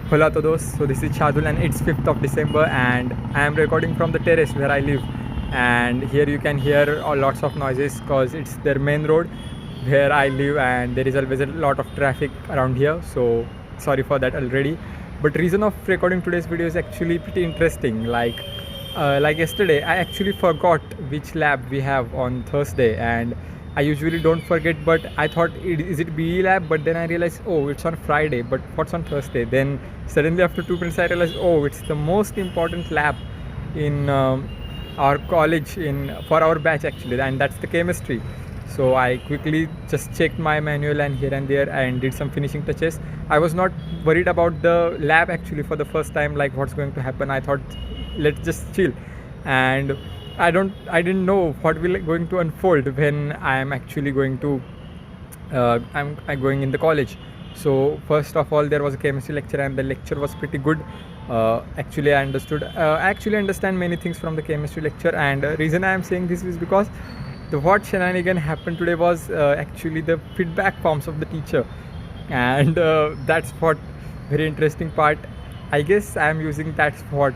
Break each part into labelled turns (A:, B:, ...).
A: Hola todos, so this is Shadul and it's 5th of December and I am recording from the terrace where I live, and here you can hear lots of noises because it's their main road where I live and there is always a lot of traffic around here, so sorry for that already. But reason of recording today's video is actually pretty interesting. Like yesterday I actually forgot which lab we have on Thursday, and I usually don't forget, but I thought is it BE lab, but then I realized, oh, it's on Friday, but what's on Thursday? Then suddenly after 2 minutes I realized, oh, it's the most important lab in our college for our batch actually, and that's the chemistry. So I quickly just checked my manual and here and there and did some finishing touches. I was not worried about the lab actually for the first time, like what's going to happen. I thought let's just chill, and I didn't know what will going to unfold when I am actually going to I'm going in the college. So first of all there was a chemistry lecture and the lecture was pretty good. Actually I actually understand many things from the chemistry lecture, and reason I am saying this is because the what shenanigan happened today was actually the feedback forms of the teacher, and that's what very interesting part. I guess I am using that what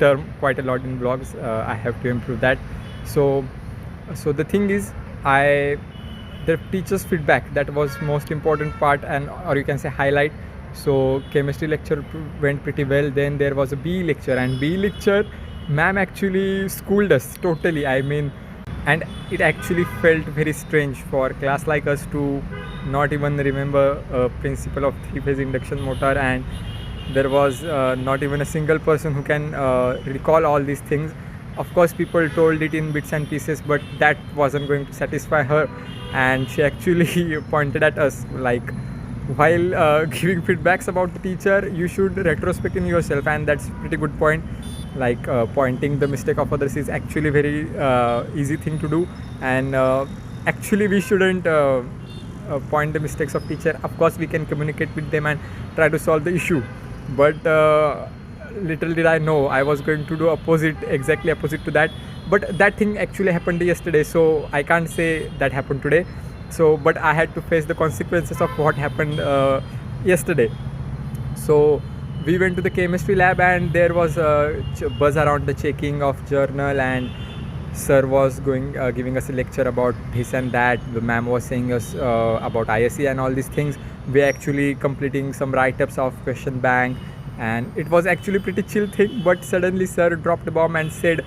A: term quite a lot in blogs. I have to improve that. So the thing is, I the teacher's feedback, that was most important part, and or you can say highlight. So chemistry lecture went pretty well. Then there was a BE lecture, and BE lecture ma'am actually schooled us totally. I mean, and it actually felt very strange for a class like us to not even remember a principle of three-phase induction motor, and there was not even a single person who can recall all these things. Of course people told it in bits and pieces, but that wasn't going to satisfy her, and she actually pointed at us like, while giving feedbacks about the teacher, you should retrospect in yourself, and that's pretty good point. Like pointing the mistake of others is actually very easy thing to do, and actually we shouldn't point the mistakes of teacher. Of course we can communicate with them and try to solve the issue, but little did I know I was going to do exactly opposite to that. But that thing actually happened yesterday, so I can't say that happened today. So but I had to face the consequences of what happened yesterday. So we went to the chemistry lab, and there was a buzz around the checking of journal, and sir was giving us a lecture about this and that. The ma'am was saying us about ISE and all these things. We actually completing some write-ups of question bank, and it was actually pretty chill thing. But suddenly sir dropped a bomb and said,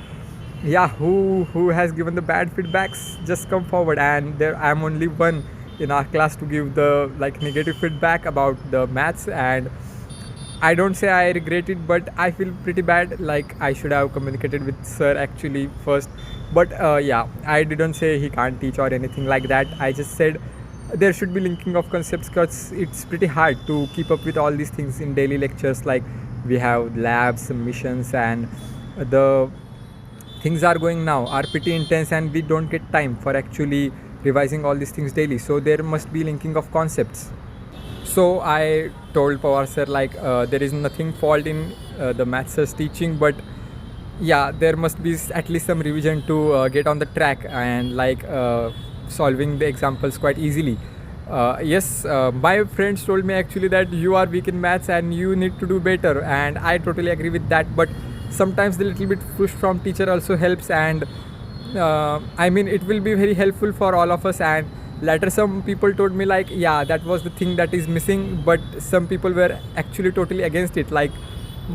A: yeah, who has given the bad feedbacks, just come forward. And there I am only one in our class to give the like negative feedback about the maths, and I don't say I regret it, but I feel pretty bad. Like I should have communicated with sir actually first. But yeah, I didn't say he can't teach or anything like that. I just said there should be linking of concepts, because it's pretty hard to keep up with all these things in daily lectures. Like we have labs, submissions, and the things are going now are pretty intense, and we don't get time for actually revising all these things daily. So there must be linking of concepts. So I told Pawar sir like there is nothing fault in the maths teaching, but yeah, there must be at least some revision to get on the track, and like solving the examples quite easily. Yes, my friends told me actually that you are weak in maths and you need to do better, and I totally agree with that. But sometimes the little bit push from teacher also helps, and I mean it will be very helpful for all of us. And later some people told me like, yeah, that was the thing that is missing, but some people were actually totally against it. Like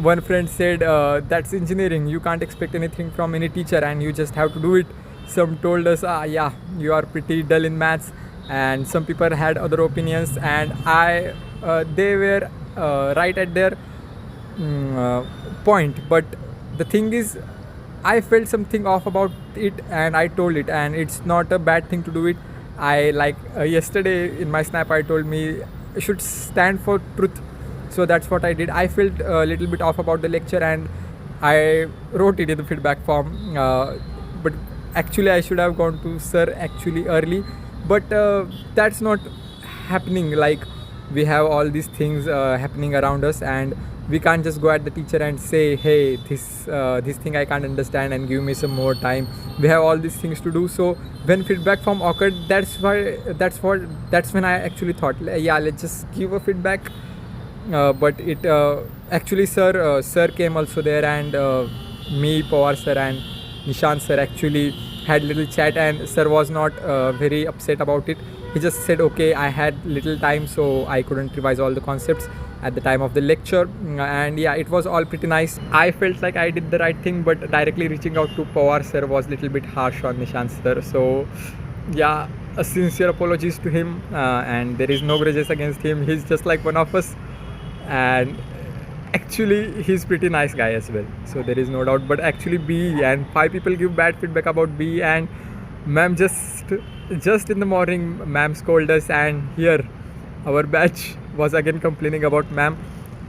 A: one friend said, that's engineering, you can't expect anything from any teacher and you just have to do it. Some told us, yeah, you are pretty dull in maths, and some people had other opinions, and they were right at their point. But the thing is, I felt something off about it, and I told it, and it's not a bad thing to do it. I like yesterday in my snap I told me I should stand for truth, so that's what I did. I felt a little bit off about the lecture, and I wrote it in the feedback form, but actually I should have gone to sir actually early, but that's not happening. Like we have all these things happening around us, and we can't just go at the teacher and say, hey, this thing I can't understand and give me some more time. We have all these things to do. So when feedback form occurred, that's when I actually thought, yeah, let's just give a feedback but it actually sir came also there, and me, Pawar sir, and Nishant sir actually had little chat, and sir was not very upset about it. He just said, okay, I had little time, so I couldn't revise all the concepts at the time of the lecture. And yeah, it was all pretty nice. I felt like I did the right thing, but directly reaching out to Pawar sir was little bit harsh on Nishant sir. So yeah, a sincere apologies to him, and there is no grudges against him. He's just like one of us, and actually he's pretty nice guy as well, so there is no doubt. But actually B and 5 people give bad feedback about B, and ma'am just in the morning ma'am scolded us, and here our batch was again complaining about ma'am.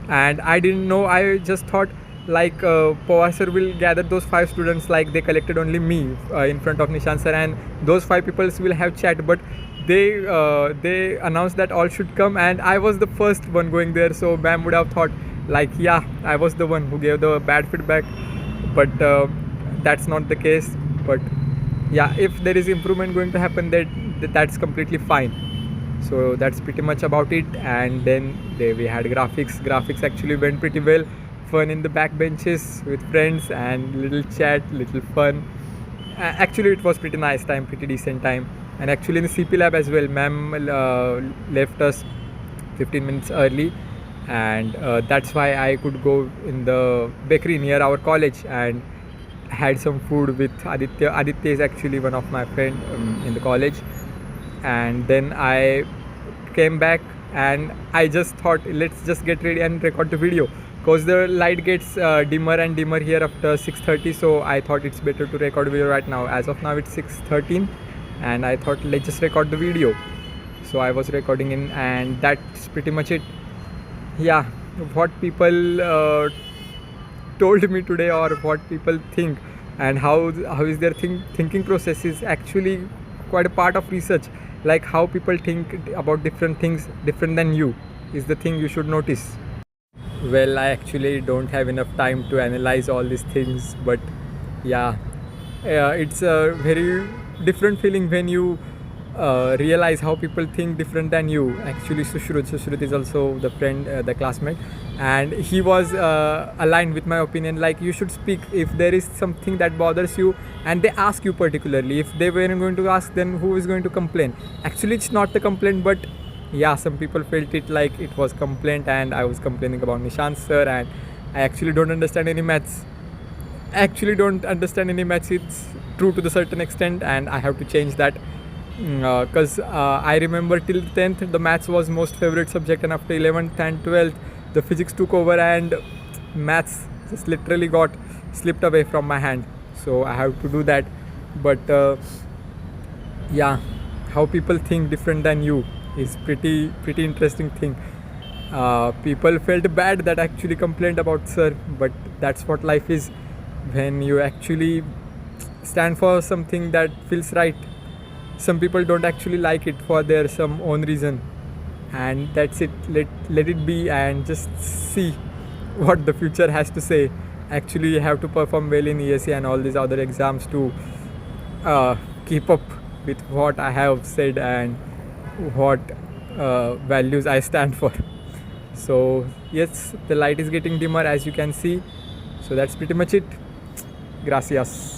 A: And I didn't know, I just thought like Pawar sir will gather those 5 students, like they collected only me in front of Nishant sir, and those 5 people will have chat. But they announced that all should come, and I was the first one going there, so ma'am would have thought like, yeah, I was the one who gave the bad feedback. But that's not the case. But yeah, if there is improvement going to happen, that's completely fine. So that's pretty much about it. And then we had graphics actually went pretty well. Fun in the back benches with friends, and little chat, little fun. Actually it was pretty nice time, pretty decent time. And actually in the CP lab as well, ma'am left us 15 minutes early, and that's why I could go in the bakery near our college and had some food with Aditya. Aditya is actually one of my friend in the college. And then I came back, and I just thought, let's just get ready and record the video, because the light gets dimmer and dimmer here after 6:30. So I thought it's better to record video right now. As of now it's 6:13, and I thought let's just record the video. So I was recording in, and that's pretty much it. Yeah, what people told me today, or what people think, and how is their thinking process is actually quite a part of research. Like how people think about different things different than you is the thing you should notice. Well, I actually don't have enough time to analyze all these things, but yeah, it's a very different feeling when you realize how people think different than you. Actually, Sushrut is also the friend, the classmate, and he was aligned with my opinion. Like, you should speak if there is something that bothers you, and they ask you particularly. If they weren't going to ask, then who is going to complain? Actually, it's not the complaint, but yeah, some people felt it like it was complaint, and I was complaining about Nishant sir, and I actually don't understand any maths. It's true to the certain extent, and I have to change that, because I remember till 10th the maths was most favorite subject, and after 11th and 12th the physics took over, and maths just literally got slipped away from my hand. So I have to do that. But yeah, how people think different than you is pretty interesting thing. People felt bad that actually complained about sir, but that's what life is. When you actually stand for something that feels right, some people don't actually like it for their some own reason, and that's it. Let it be, and just see what the future has to say. Actually, you have to perform well in ESE and all these other exams to keep up with what I have said and what values I stand for. So yes, the light is getting dimmer, as you can see. So that's pretty much it. Gracias.